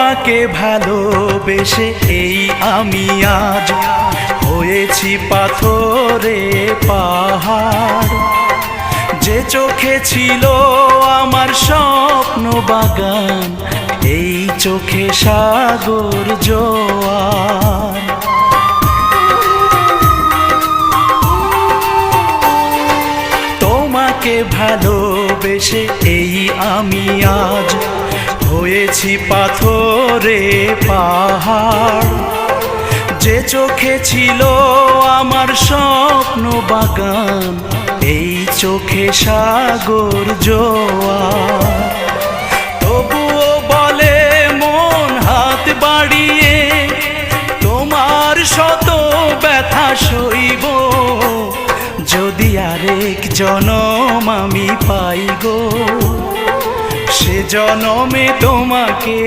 তোমাকে ভালোবেসে এই আমি আজ হয়েছি পাথরে পাহাড়। যে চোখে ছিল আমার স্বপ্ন বাগান, এই চোখে সাগর জোয়ার। তোমাকে ভালোবেসে এই আমি আজ হয়েছি পাথরে পাহাড়। যে চোখে ছিল আমার স্বপ্ন বাগান, এই চোখে সাগর জোয়ার। তবুও বলে মন হাত বাড়িয়ে, তোমার শত ব্যথা সইব, যদি আরেক জনম আমি পাই গো, সে জনমে তোমাকে